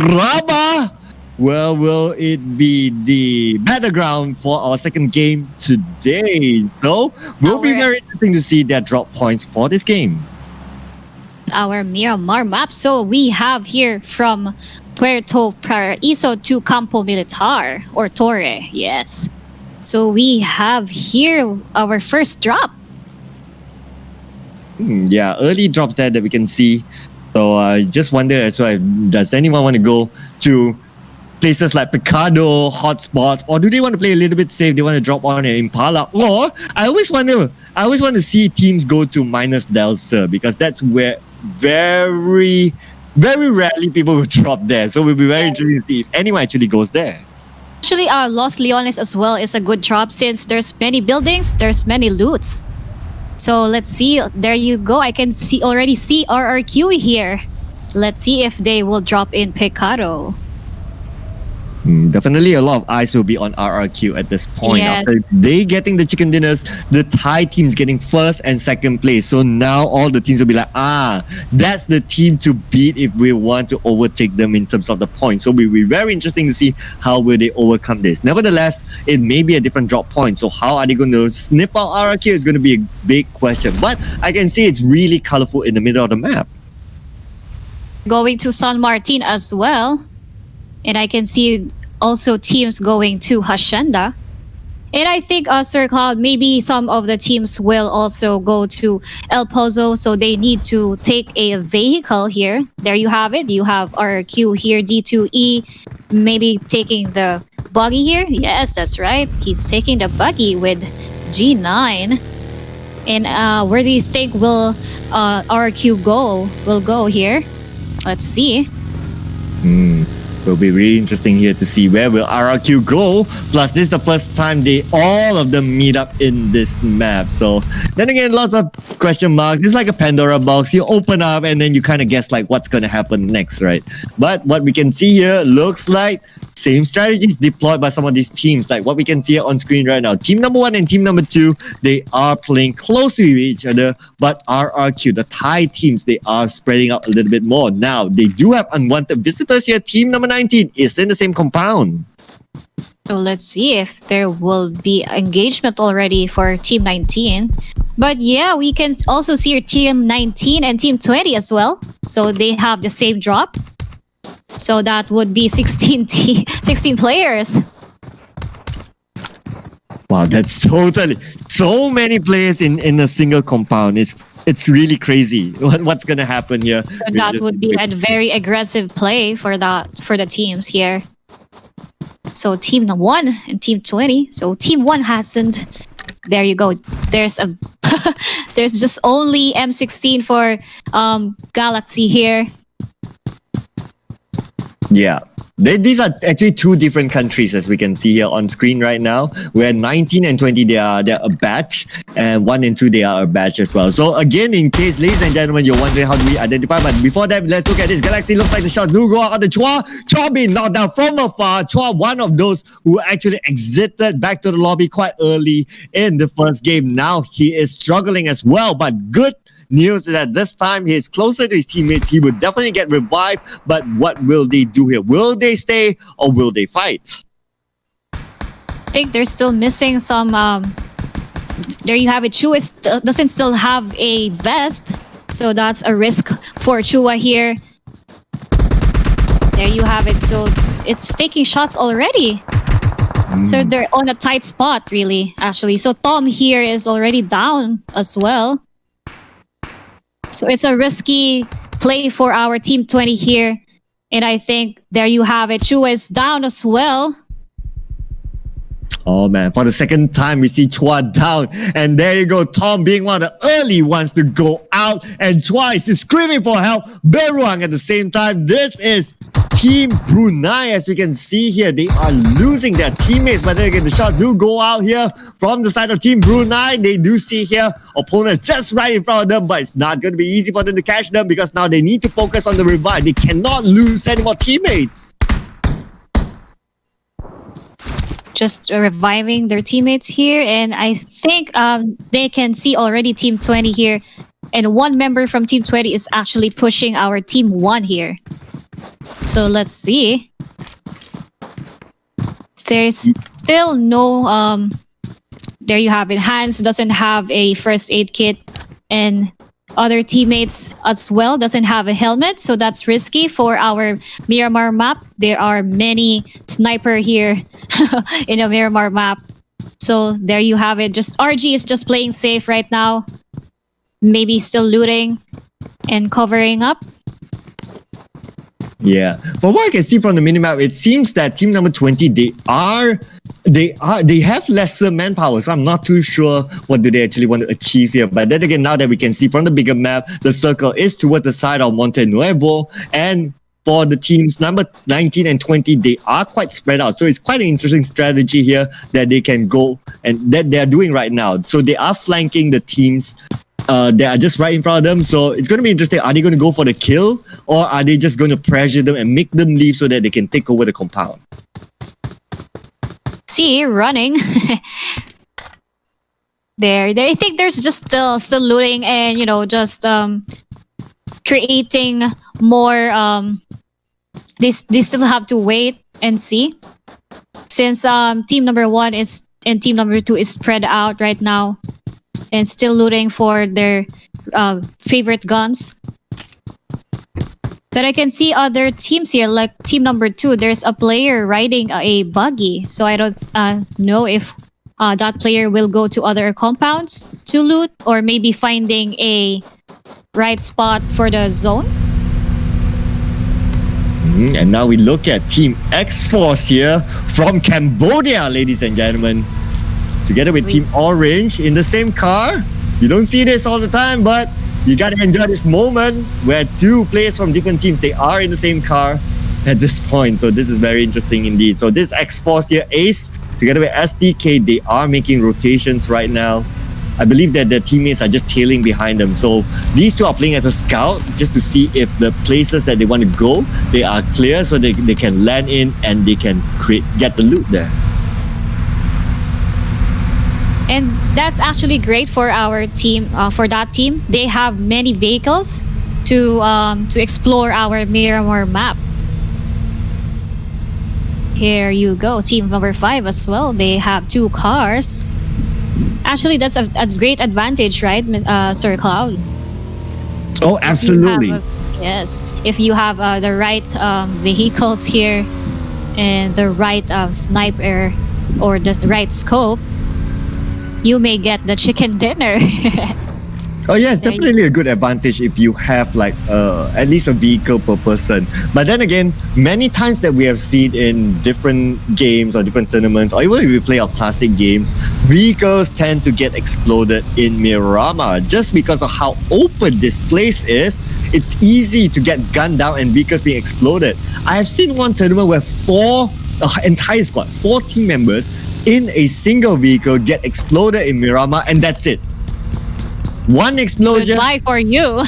Raba. Well, will it be the battleground for our second game today? So, will be very interesting to see their drop points for this game. Our Miramar map. So we have here from Puerto Paraíso to Campo Militar or Torre. Yes. So we have here our first drop. Yeah, early drops there that we can see. So I just wonder as well, does anyone want to go to places like Picado, hotspots, or do they want to play a little bit safe? They want to drop on an Impala, or I always want to see teams go to minus Del Sur, because that's where very rarely people will drop there. So it will be very interesting to see if anyone actually goes there. Actually, Los Leones as well is a good drop, since there's many buildings, there's many loots. So let's see. There you go. I can already see RRQ here. Let's see if they will drop in Picado. Definitely a lot of eyes will be on RRQ at this point. Yes. After they getting the chicken dinners, the Thai team's getting first and second place. So now all the teams will be like, that's the team to beat if we want to overtake them in terms of the points. So it will be very interesting to see how will they overcome this. Nevertheless, it may be a different drop point. So how are they going to sniff out RRQ is going to be a big question. But I can see it's really colorful in the middle of the map. Going to San Martin as well. And I can see also teams going to Hacienda. And I think, Sir Cloud, maybe some of the teams will also go to El Pozo, so they need to take a vehicle here. There you have it. You have RQ here, D2E, maybe taking the buggy here. Yes, that's right. He's taking the buggy with G9. And where do you think will RQ will go here? Let's see. Will be really interesting here to see where will RRQ go. Plus, this is the first time all of them meet up in this map. So then again, lots of question marks. It's like a Pandora box. You open up and then you kind of guess like what's going to happen next, right? But what we can see here looks like same strategies deployed by some of these teams, like what we can see on screen right now. Team number 1 and team number 2, they are playing closely with each other, but RRQ, the Thai teams, they are spreading out a little bit more. Now, they do have unwanted visitors here. Team number 19 is in the same compound. So let's see if there will be engagement already for Team 19. But yeah, we can also see Team 19 and Team 20 as well. So they have the same drop. So that would be 16 players. Wow, that's totally so many players in a single compound. It's really crazy what's gonna happen here. So that would be a very aggressive play for the teams here. So Team 1 and Team 20. So Team 1 hasn't. There you go. There's just only M16 for Galaxy here. Yeah. These are actually two different countries, as we can see here on screen right now, where 19 and 20, they're a batch, and 1 and 2, they are a batch as well. So again, in case, ladies and gentlemen, you're wondering how do we identify, but before that, let's look at this. Galaxy looks like the shots do go out on the Chua. Chua being knocked down from afar. Chua, one of those who actually exited back to the lobby quite early in the first game. Now he is struggling as well, but good news is that this time he's closer to his teammates. He would definitely get revived, but what will they do here? Will they stay or will they fight? I think they're still missing some. There you have it. Chua doesn't still have a vest, so that's a risk for Chua here. There you have it. So it's taking shots already. So they're on a tight spot, really, actually. So Tom here is already down as well. So it's a risky play for our Team 20 here. And I think there you have it. Chua is down as well. Oh man, for the second time we see Chua down. And there you go, Tom being one of the early ones to go out. And Chua is screaming for help. Beruang at the same time. This is Team Brunei, as we can see here. They are losing their teammates, but then again, the shots do go out here from the side of Team Brunei. They do see here opponents just right in front of them, but it's not going to be easy for them to catch them because now they need to focus on the revive. They cannot lose any more teammates. Just reviving their teammates here, and I think they can see already Team 20 here, and one member from Team 20 is actually pushing our Team 1 here. So let's see. There's still no there you have it. Hans doesn't have a first aid kit, and other teammates as well doesn't have a helmet, so that's risky for our Miramar map. There are many sniper here in a Miramar map. So there you have it. Just RG is just playing safe right now. Maybe still looting and covering up. Yeah, from what I can see from the minimap, it seems that team number 20 they have lesser manpower, so I'm not too sure what do they actually want to achieve here. But then again, now that we can see from the bigger map, the circle is towards the side of Monte Nuevo, and for the teams number 19 and 20, they are quite spread out. So it's quite an interesting strategy here that they can go and that they are doing right now. So they are flanking the teams they are just right in front of them. So it's going to be interesting. Are they going to go for the kill, or are they just going to pressure them and make them leave so that they can take over the compound? See, running. I think there's just still looting and, you know, just creating more. They still have to wait and see, since team number 1 is and team number 2 is spread out right now and still looting for their favorite guns. But I can see other teams here, like team number 2. There's a player riding a buggy, so I don't know if that player will go to other compounds to loot, or maybe finding a right spot for the zone. And now we look at Team X-Force here from Cambodia, ladies and gentlemen. Together with Team Orange in the same car. You don't see this all the time, but you gotta enjoy this moment where two players from different teams, they are in the same car at this point. So this is very interesting indeed. So this X-Force here, Ace, together with SDK, they are making rotations right now. I believe that their teammates are just tailing behind them. So these two are playing as a scout just to see if the places that they want to go, they are clear, so they can land in and they can get the loot there. And that's actually great for our team. For that team, they have many vehicles to explore our Miramar map. Here you go, team number 5 as well. They have 2 cars. Actually, that's a great advantage, right, Sir Cloud? Oh, absolutely. Yes, if you have the right vehicles here and the right sniper or the right scope, you may get the chicken dinner. Oh yeah, it's definitely a good advantage if you have like at least a vehicle per person. But then again, many times that we have seen in different games or different tournaments, or even if we play our classic games, vehicles tend to get exploded in Miramar. Just because of how open this place is, it's easy to get gunned down and vehicles being exploded. I have seen one tournament where 4 entire squad, 4 team members in a single vehicle get exploded in Miramar, and that's it. One explosion. Goodbye for you.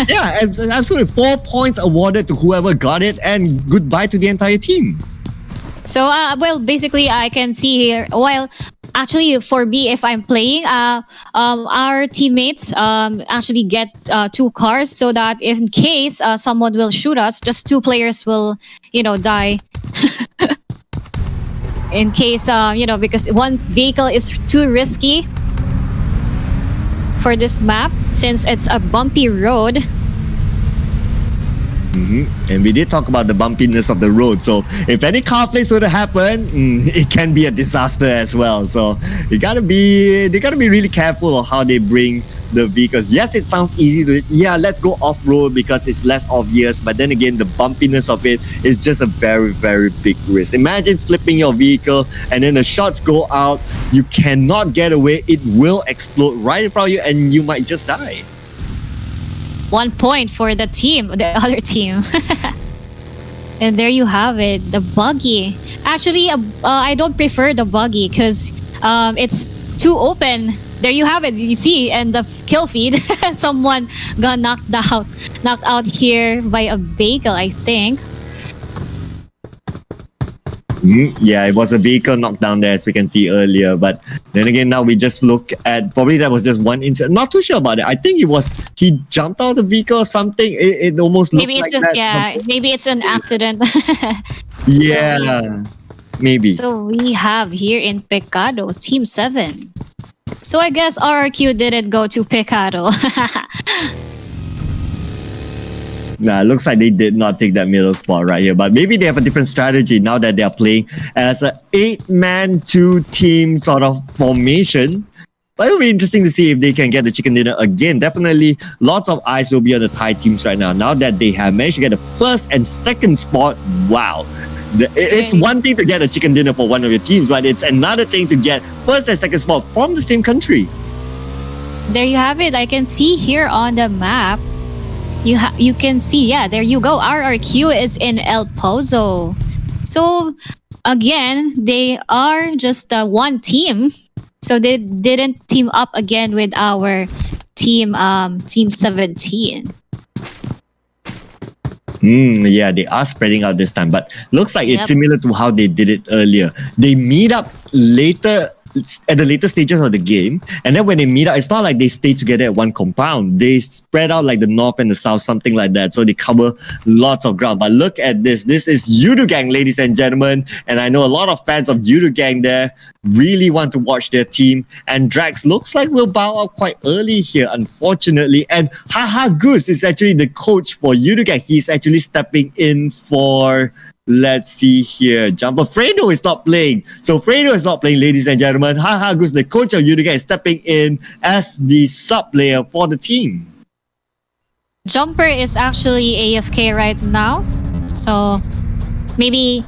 Yeah, absolutely. 4 points awarded to whoever got it, and goodbye to the entire team. So, well, basically, I can see here. Well, actually, for me, if I'm playing, our teammates actually get 2 cars, so that in case someone will shoot us, just 2 players will, you know, die. In case, you know, because one vehicle is too risky for this map, since it's a bumpy road. And we did talk about the bumpiness of the road. So if any car flips were to happen, it can be a disaster as well. So they gotta be really careful of how they bring the vehicles. Yes, it sounds easy to this. Yeah, let's go off-road because it's less obvious. But then again, the bumpiness of it is just a very, very big risk. Imagine flipping your vehicle and then the shots go out. You cannot get away. It will explode right in front of you and you might just die. 1 point for the team, the other team. And there you have it, the buggy. Actually, I don't prefer the buggy because it's too open. There you have it. You see, and the kill feed, someone got knocked out here by a vehicle, I think. Yeah, it was a vehicle knocked down there, as we can see earlier. But then again, now we just look at, probably that was just one incident. Not too sure about it. I think he jumped out of the vehicle or something. It almost looked Maybe it's like just that. yeah. Maybe it's an accident. Yeah, maybe. So we have here in Pecados, Team 7. So I guess RRQ didn't go to Pecado. Nah, looks like they did not take that middle spot right here. But maybe they have a different strategy now that they are playing as an 8-man, 2-team sort of formation. But it'll be interesting to see if they can get the chicken dinner again. Definitely, lots of eyes will be on the Thai teams right now. Now that they have managed to get the first and second spot, wow. It's one thing to get a chicken dinner for one of your teams, but it's another thing to get first and second spot from the same country. There you have it. I can see here on the map. You can see, yeah, there you go. RRQ is in El Pozo. So again, they are just one team. So they didn't team up again with our team 17. Yeah, they are spreading out this time, but looks like it's similar to how they did it earlier. They meet up later at the later stages of the game, and then when they meet up, it's not like they stay together at one compound. They spread out like the north and the south, something like that. So they cover lots of ground. But look at this. This is YOODO Gang, ladies and gentlemen. And I know a lot of fans of YOODO Gang there really want to watch their team. And DRAXX looks like will bow out quite early here, unfortunately. And Haha Goose is actually the coach for YOODO Gang. He's actually stepping in for... Let's see here. Jumper. FREDO is not playing. So FREDO is not playing, ladies and gentlemen. Haha Goose, the coach of YOODO Gang, is stepping in as the sub player for the team. Jumper is actually AFK right now. So maybe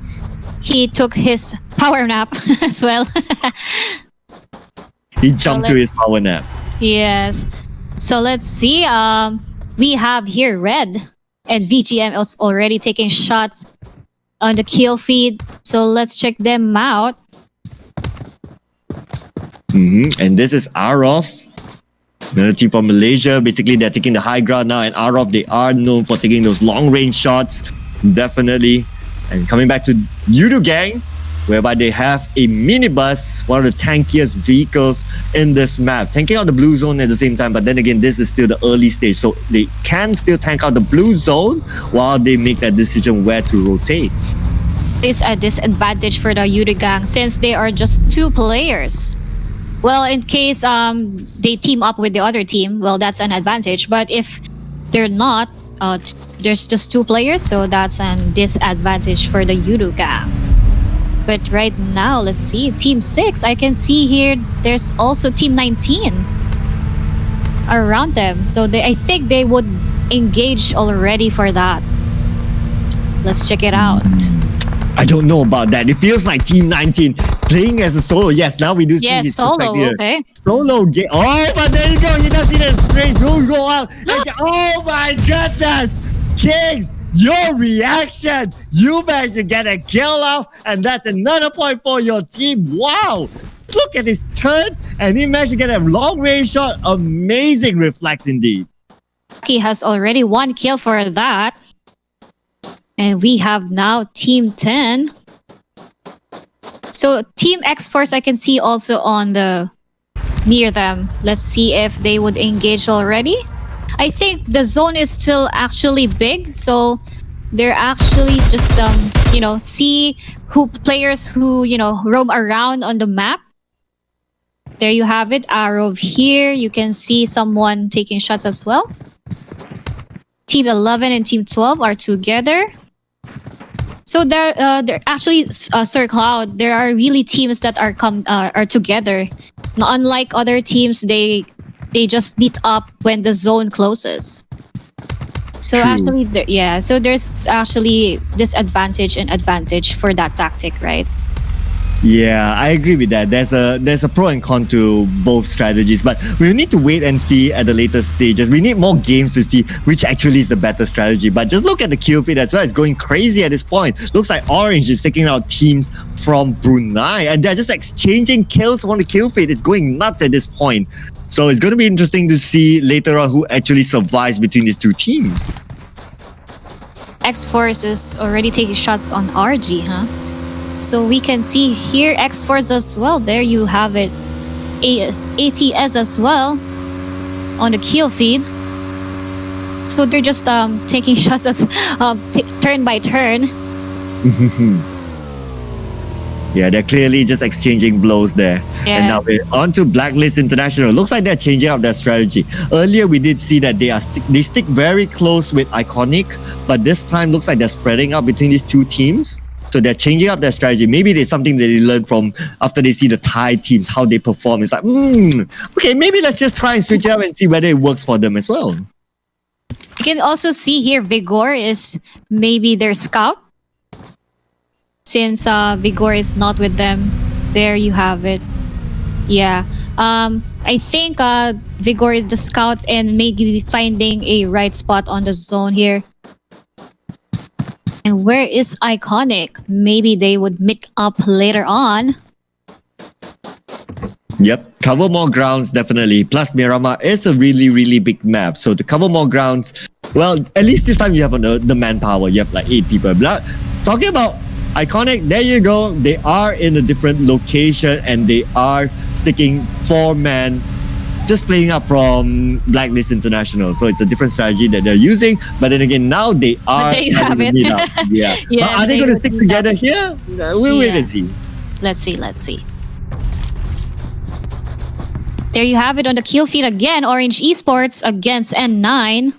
he took his power nap as well. He jumped to his power nap. Yes. So let's see. We have here Red and VGM is already taking shots on the kill feed. So let's check them out. And this is AROV, another team from Malaysia. Basically, they're taking the high ground now. And AROV, they are known for taking those long-range shots. Definitely. And coming back to YOODO Gang, whereby they have a minibus, one of the tankiest vehicles in this map, tanking out the blue zone at the same time. But then again, this is still the early stage, so they can still tank out the blue zone while they make that decision where to rotate. It's a disadvantage for the YOODO Gang since they are just 2 players. Well, in case they team up with the other team, well, that's an advantage. But if they're not, there's just 2 players, so that's a disadvantage for the YOODO Gang. But right now, let's see. Team 6, I can see here, there's also Team 19 around them. So I think they would engage already for that. Let's check it out. I don't know about that. It feels like Team 19 playing as a solo. Yes, now we do see yes, solo, okay. Solo game. Oh, but there you go. You don't see that straight rules go out. Oh my goodness. Kings, your reaction. You managed to get a kill out, and that's another point for your team. Wow. Look at his turn, and he managed to get a long-range shot. Amazing reflex indeed. He has already 1 kill for that. And we have now Team 10. So Team X-Force, I can see also on the near them. Let's see if they would engage already. I think the zone is still actually big, so they're actually just see who players who roam around on the map. There you have it. AROV here. You can see someone taking shots as well. Team 11 and Team 12 are together. So they're actually Sir Cloud. There are really teams that are together. Now, unlike other teams, they just meet up when the zone closes. So True. Actually, so there's actually disadvantage and advantage for that tactic, right? Yeah, I agree with that. There's a pro and con to both strategies, but we'll need to wait and see at the later stages. We need more games to see which actually is the better strategy. But just look at the kill feed as well. It's going crazy at this point. Looks like Orange is taking out teams from Brunei, and they're just exchanging kills on the kill feed. It's going nuts at this point. So it's going to be interesting to see later on who actually survives between these two teams. X-Force is already taking shots on RG, huh? So we can see here X-Force as well. There you have it. ATS as well on the kill feed. So they're just taking shots as turn by turn. Yeah, they're clearly just exchanging blows there. Yes. And now we're on to Blacklist International. Looks like they're changing up their strategy. Earlier, we did see that they stick very close with Iconic, but this time looks like they're spreading out between these two teams. So they're changing up their strategy. Maybe there's something that they learned from after they see the Thai teams, how they perform. It's like, okay, maybe let's just try and switch it up and see whether it works for them as well. You can also see here Vigor is maybe their scout. Since Vigor is not with them, there you have it. Yeah, I think Vigor is the scout and maybe finding a right spot on the zone here. And where is Iconic? Maybe they would meet up later on. Yep, cover more grounds, definitely. Plus, Miramar is a really, really big map. So to cover more grounds, well, at least this time you have the manpower. You have like 8 people. But talking about Iconic, there you go. They are in a different location and they are sticking 4-man, just playing up from Blacklist International. So it's a different strategy that they're using. But then again, now they are. There you have it. Yeah. Yeah, but are they going to stick together here? We'll wait and see. Let's see. There you have it on the kill feed again. Orange Esports against N9.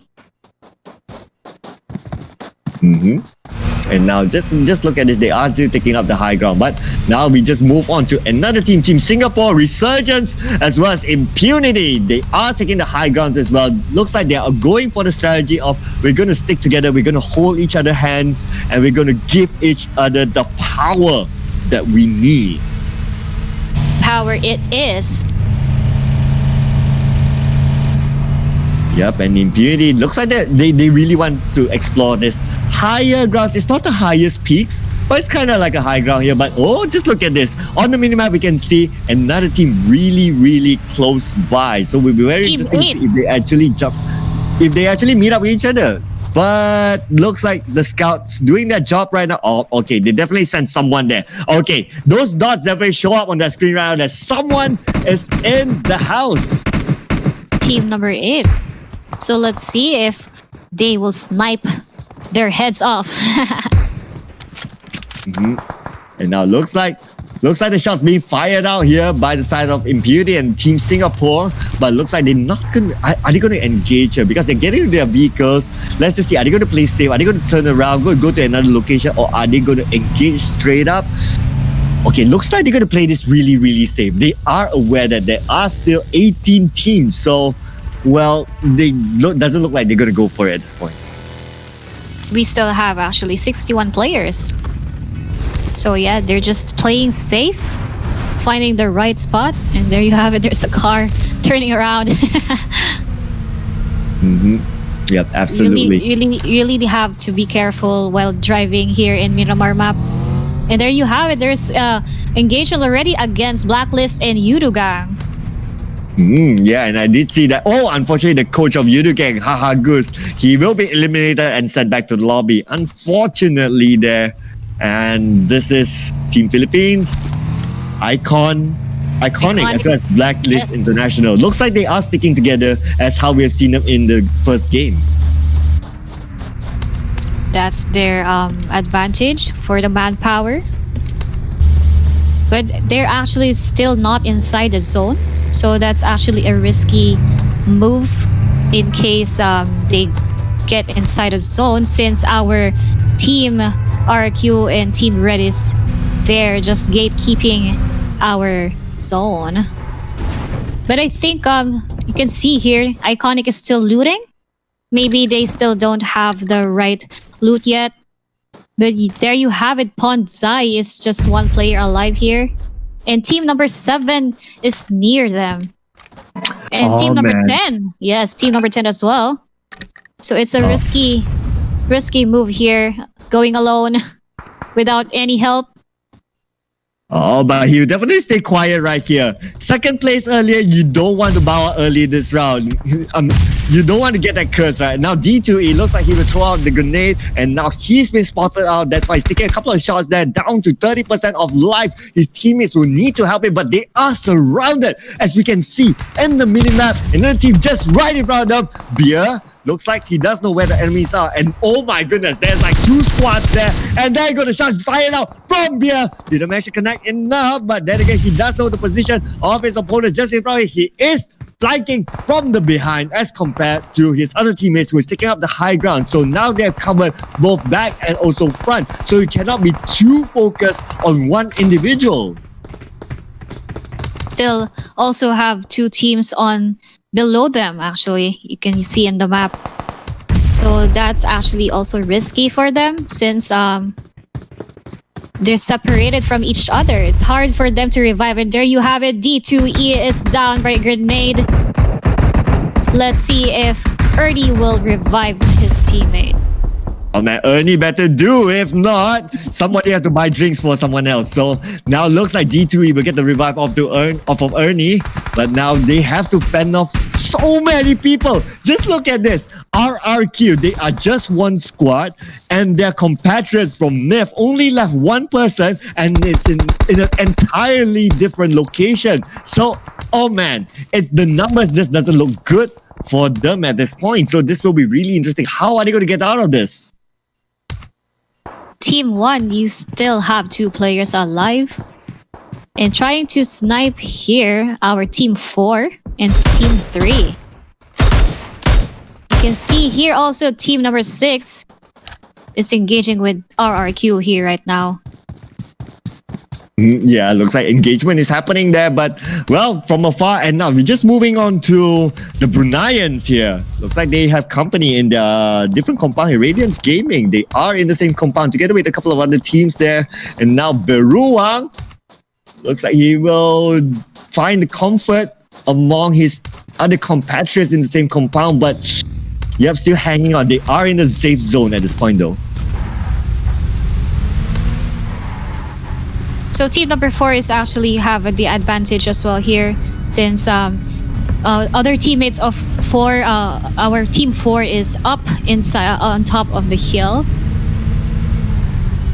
And now just look at this. They are still taking up the high ground. But now we just move on to another team, Team Singapore, Resurgence, as well as Impunity. They are taking the high grounds as well. Looks like they are going for the strategy of we're going to stick together, we're going to hold each other's hands, and we're going to give each other the power that we need. Power it is. Yep, and Impunity, looks like they really want to explore this higher grounds. It's not the highest peaks, but it's kind of like a high ground here. But oh, just look at this. On the minimap, we can see another team really, really close by. So we'll be very interesting to see if they actually if they actually meet up with each other. But looks like the scouts doing their job right now. Oh, okay, they definitely sent someone there. Okay, those dots definitely show up on the screen right now that someone is in the house. Team number 8. So let's see if they will snipe their heads off. And now looks like the shots being fired out here by the side of Impunity and Team Singapore. But looks like they're not gonna. Are they gonna engage here? Because they're getting into their vehicles. Let's just see. Are they gonna play safe? Are they gonna turn around, go to another location, or are they gonna engage straight up? Okay, looks like they're gonna play this really, really safe. They are aware that there are still 18 teams. So, well, doesn't look like they're gonna go for it at this point. We still have actually 61 players. So yeah, they're just playing safe, finding the right spot, and there you have it. There's a car turning around. Yep, absolutely. You really have to be careful while driving here in Miramar map. And there you have it. There's engagement already against Blacklist and YOODO gang. Yeah, and I did see that. Oh, unfortunately, the coach of YOODO gang, Haha Goose, he will be eliminated and sent back to the lobby. Unfortunately, there. And this is Team Philippines, Iconic as well as Blacklist International. Looks like they are sticking together as how we have seen them in the first game. That's their advantage for the manpower. But they're actually still not inside the zone. So that's actually a risky move in case they get inside the zone, since our team RQ and Team Red is there just gatekeeping our zone. But I think you can see here Iconic is still looting. Maybe they still don't have the right loot yet. But there you have it. PONDZ is just one player alive here. And team number 7 is near them. And team number 10. Yes, team number 10 as well. So it's a risky move here. Going alone without any help. Oh, but he'll definitely stay quiet right here. Second place earlier, you don't want to bow out early this round. You don't want to get that curse right. Now D2, it looks like he will throw out the grenade, and now he's been spotted out. That's why he's taking a couple of shots there, down to 30% of life. His teammates will need to help him, but they are surrounded, as we can see in the minimap. Another team just right in front of them. Beer looks like he does know where the enemies are. And oh my goodness, there's like 2 squads there. And there go the shots fired out from Beer. Didn't manage to connect enough, but then again, he does know the position of his opponent just in front of him. He is flanking from the behind as compared to his other teammates who is taking up the high ground. So now they have covered both back and also front. So you cannot be too focused on one individual. Still also have 2 teams on below them, actually. You can see in the map. So that's actually also risky for them since they're separated from each other. It's hard for them to revive. And there you have it. D2E is down by a grenade. Let's see if EARNNY will revive his teammate. Oh man, EARNNY better do. If not, somebody have to buy drinks for someone else. So now it looks like D2E will get the revive off of EARNNY. But now they have to fend off so many people. Just look at this. RRQ, they are just 1 squad. And their compatriots from NIF only left 1 person. And it's in an entirely different location. So, oh man, it's the numbers just doesn't look good for them at this point. So this will be really interesting. How are they going to get out of this? Team 1, you still have 2 players alive. And trying to snipe here, our Team 4 and Team 3. You can see here also Team number 6 is engaging with RRQ here right now. Yeah, looks like engagement is happening there, but well, from afar. And now we're just moving on to the Bruneians here. Looks like they have company in the different compound here. Radiance Gaming, they are in the same compound together with a couple of other teams there. And now Beruang, looks like he will find the comfort among his other compatriots in the same compound, but yep, still hanging on. They are in the safe zone at this point though. So team number 4 is actually have the advantage as well here, since other teammates of 4, our team 4 is up inside on top of the hill.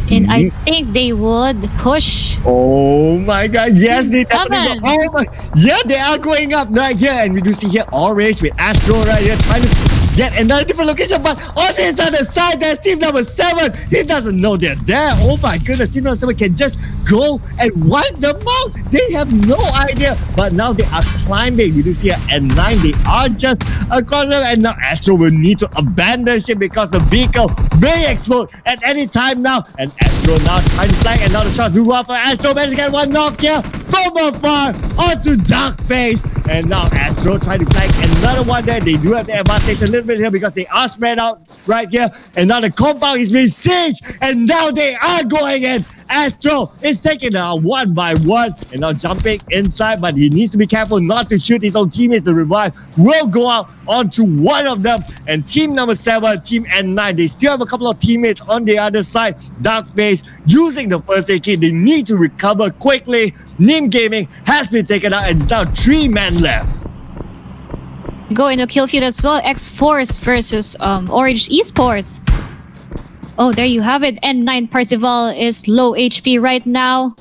And I think they would push. Oh my god, yes, they definitely go. Oh my, yeah, they are going up right here. And we do see here Orange with Astro right here trying to get another different location. But on this other side, there's team number 7. He doesn't know they're there. Oh my goodness, team number 7 can just go and wipe them out. They have no idea. But now they are climbing. We do see here N9. They are just across them. And now Astro will need to abandon ship because the vehicle may explode at any time now. And Astro now trying to flank another shot. Do well for Astro. Managed to get 1 knock here from afar onto Dark Face. And now Astro trying to flank another one there. They do have the advantage a little bit here because they are spread out right here. And now the compound is being sieged. And now they are going in. Astro is taking it out 1 by 1 and now jumping inside, but he needs to be careful not to shoot his own teammates. The revive will go out onto one of them. And team number 7, team N9, they still have a couple of teammates on the other side. Dark Face using the first aid kit. They need to recover quickly. Nim Gaming has been taken out and it's now 3 men left. Going to kill feud as well. X-Force versus Orange Esports. Oh, there you have it. N9 Parzival is low HP right now.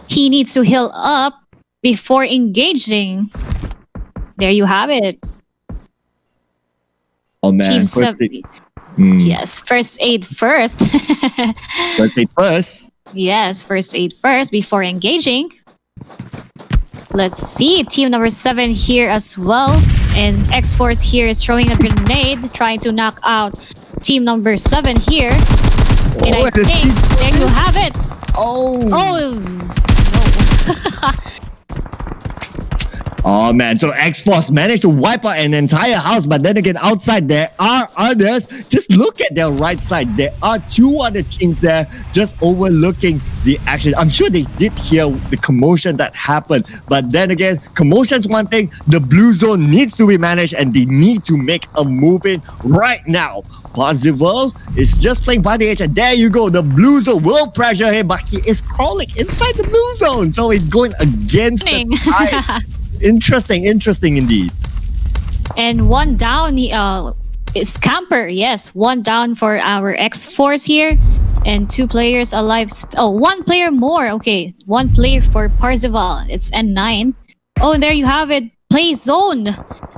He needs to heal up before engaging. There you have it. Oh man. Team 7. Yes, first aid first. First aid first. Yes, first aid first before engaging. Let's see. Team number 7 here as well. And X-Force here is throwing a grenade, trying to knock out team number 7 here. And I think there you have it. Oh. Oh, no. Oh man, so X-Force managed to wipe out an entire house, but then again, outside there are others. Just look at their right side. There are two other teams there just overlooking the action. I'm sure they did hear the commotion that happened, but then again, commotion's one thing. The blue zone needs to be managed and they need to make a move in right now. Possible is just playing by the edge, and there you go. The blue zone will pressure him, but he is crawling inside the blue zone, so it's going against the tide. Interesting indeed. And one down is Camper. Yes, one down for our X-Force here. And 2 players alive. Oh, 1 player more. Okay, 1 player for Parzival. It's N9. Oh, and there you have it. Play zone.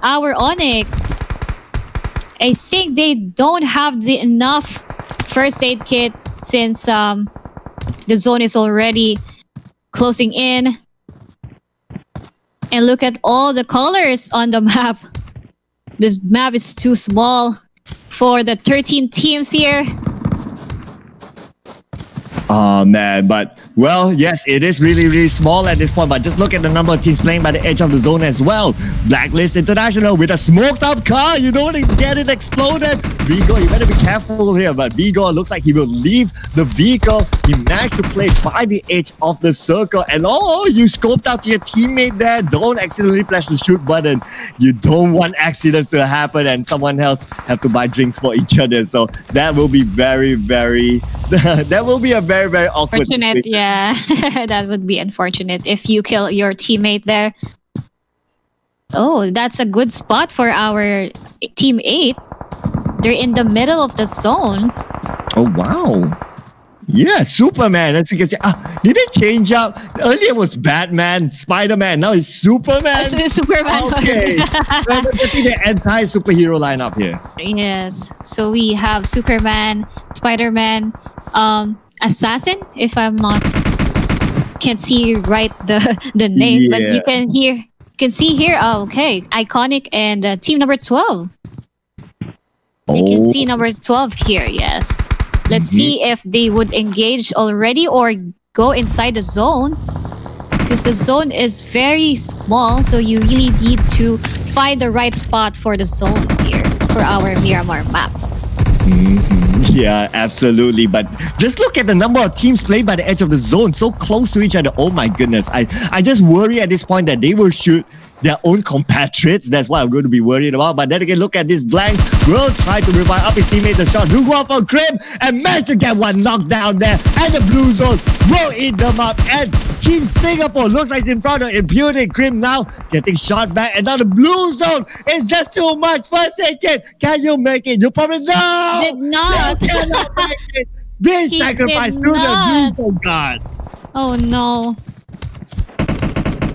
Our Onyx. I think they don't have the enough first aid kit since the zone is already closing in. And look at all the colors on the map. The map is too small for the 13 teams here. Oh man, but well, yes, it is really small at this point, but just look at the number of teams playing by the edge of the zone as well. Blacklist International with a smoked up car, you don't want to get it exploded. Vigo, you better be careful here, but Vigo looks like he will leave the vehicle. He managed to play by the edge of the circle, and oh, you scoped out your teammate there. Don't accidentally press the shoot button. You don't want accidents to happen and someone else have to buy drinks for each other, so that will be very that will be a very awkward Unfortunate, yeah. That would be unfortunate if you kill your teammate there. Oh, that's a good spot for our team 8. They're in the middle of the zone. Oh wow. Yeah, Superman, as you can see. Did it change up? Earlier was Batman, Spider-Man, now it's Superman. Superman. Okay. So the anti-superhero lineup here. Yes. So we have Superman, Spider-Man, Assassin, if I'm not can't see right the name, but you can see here. Oh, okay, Iconic and team number 12. You can see number 12 here. Yes. Let's see if they would engage already or go inside the zone, because the zone is very small, so you really need to find the right spot for the zone here for our Miramar map. Yeah, absolutely. But just look at the number of teams playing by the edge of the zone, so close to each other. Oh my goodness. I just worry at this point that they will shoot their own compatriots. That's what I'm going to be worried about. But then again, look at this. Blanks will try to revive up his teammate. The shot do go up for Grim and manage to get one knockdown there. And the blue zone will eat them up. And Team Singapore looks like it's in front of Impunity. Grim now getting shot back. And now the blue zone is just too much. First second, can you make it? You probably Did not. You cannot make it. Being sacrificed to the blue zone god. Oh no.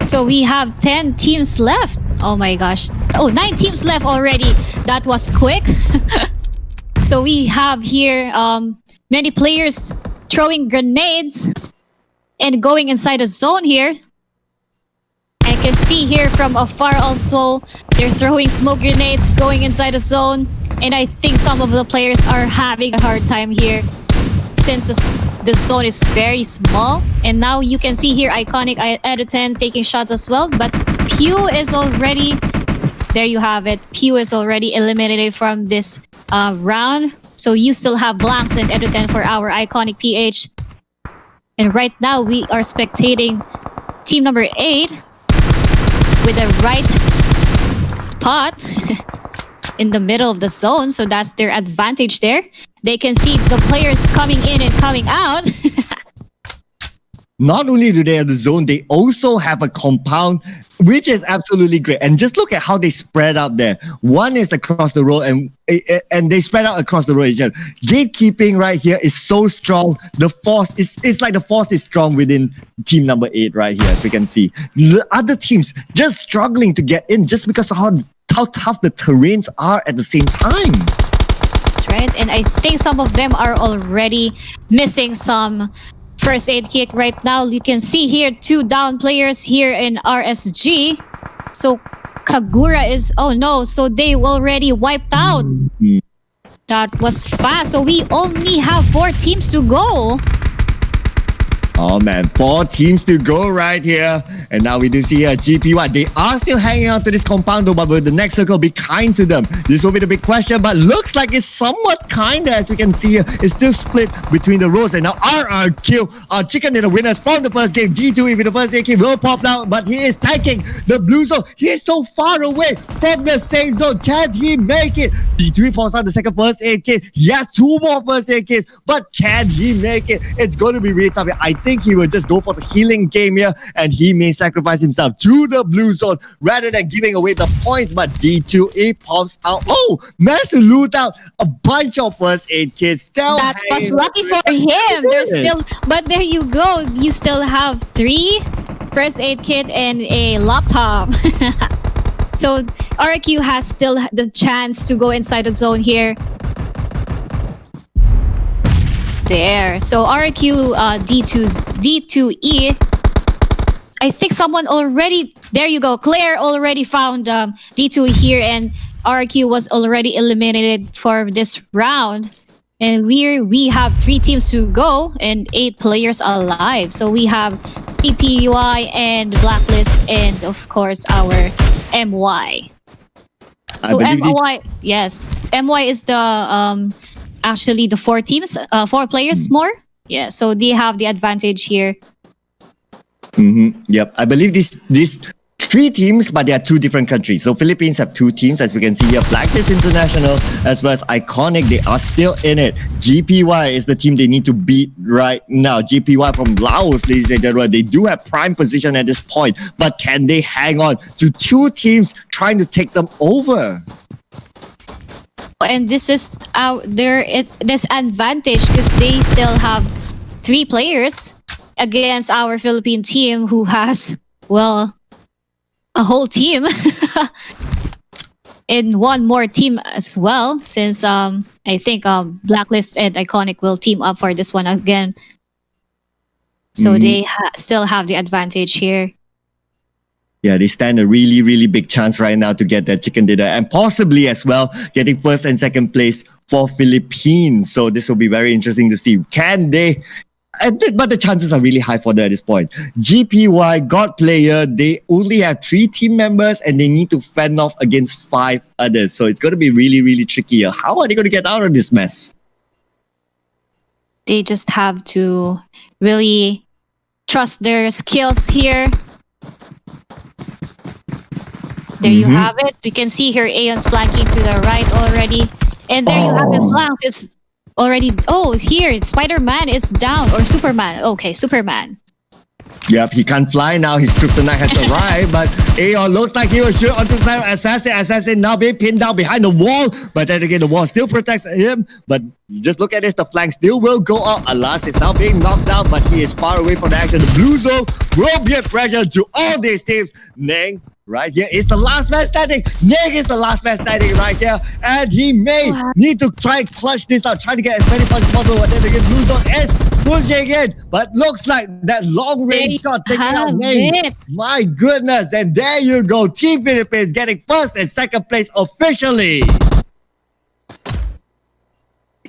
So we have 10 teams left. Oh my gosh. Oh, 9 teams left already. That was quick. So we have here many players throwing grenades and going inside the zone here. I can see here from afar also, they're throwing smoke grenades going inside the zone. And I think some of the players are having a hard time here since the zone is very small. And now you can see here Iconic ATHENA taking shots as well, but Pew is already, there you have it, Pew is already eliminated from this round. So you still have Blanks and ATHENA for our Iconic PH. And right now we are spectating team number 8 with the right spot in the middle of the zone, so that's their advantage there. They can see the players coming in and coming out. Not only do they have the zone, they also have a compound, which is absolutely great. And just look at how they spread out there. One is across the road, and they spread out across the road. Gatekeeping right here is so strong. The force it's like the force is strong within team number 8 right here, as we can see. The other teams just struggling to get in just because of how tough the terrains are at the same time. That's right. And I think some of them are already missing some first aid kit right now. You can see here 2 down players here in RSG. So Kagura is, oh no, so they already wiped out. That was fast. So we only have 4 teams to go. Oh man, 4 teams to go right here. And now we do see here GPY. They are still hanging on to this compound, but will the next circle be kind to them? This will be the big question, but looks like it's somewhat kind, as we can see here. It's still split between the rows. And now RRQ, our chicken dinner winners from the first game. D2 with the first AK will pop down, but he is tanking the blue zone. He is so far away from the same zone. Can he make it? D2 pops out the second first aid kit. He has 2 more first aid kits, but can he make it? It's going to be really tough. I think he will just go for the healing game here, and he may sacrifice himself to the blue zone rather than giving away the points. But D2 pops out. Oh, managed to loot out a bunch of first aid kits. Still That was lucky for him. There's still, but there you go. You still have 3 first aid kit and a laptop. So RQ has still the chance to go inside the zone here. There. So RQ D2E. I think someone already, there you go. Claire already found D2 here, and RQ was already eliminated for this round. And we have 3 teams to go and 8 players alive. So we have PPY and Blacklist, and of course our MY. So MY, yes, MY is the actually the 4 teams, 4 players more. Yeah, so they have the advantage here. Yep, I believe these 3 teams, but they are 2 different countries. So Philippines have 2 teams, as we can see here. Blacklist International as well as Iconic, they are still in it. GPY is the team they need to beat right now. GPY from Laos, ladies and gentlemen, they do have prime position at this point, but can they hang on to 2 teams trying to take them over? And this is their disadvantage because they still have 3 players against our Philippine team who has, well, a whole team and 1 more team as well, since I think Blacklist and Iconic will team up for this one again. So they still have the advantage here. Yeah, they stand a really, really big chance right now to get that chicken dinner, and possibly as well getting first and second place for Philippines. So this will be very interesting to see. Can they? But the chances are really high for them at this point. GPY, God player, they only have 3 team members and they need to fend off against 5 others. So it's going to be really, really tricky. How are they going to get out of this mess? They just have to really trust their skills here. There you have it. You can see here Aeon's flanking to the right already. And there you have it. Blanks is already... Oh, here, Spider-Man is down. Or Superman. Okay, Superman. Yep, he can't fly now. His kryptonite has arrived, but Aeon looks like he will shoot onto the Assassin. Assassin now being pinned down behind the wall, but then again, the wall still protects him. But just look at this, the flank still will go up. Alas, it's now being knocked down, but he is far away from the action. The blue zone will be a pressure to all these teams. Ning, right here is the last man standing. Ning is the last man standing right here, and he may need to try and clutch this out, try to get as many points as possible. But then again, blue zone is pushing in, but looks like that long range shot taking out Ning. My goodness, and there you go. Team Philippines getting first and second place officially.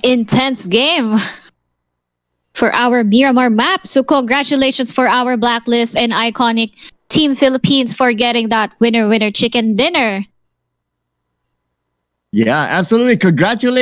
Intense game for our Miramar map. So congratulations for our Blacklist and Iconic Team Philippines for getting that winner chicken dinner. Yeah, absolutely. Congratulations.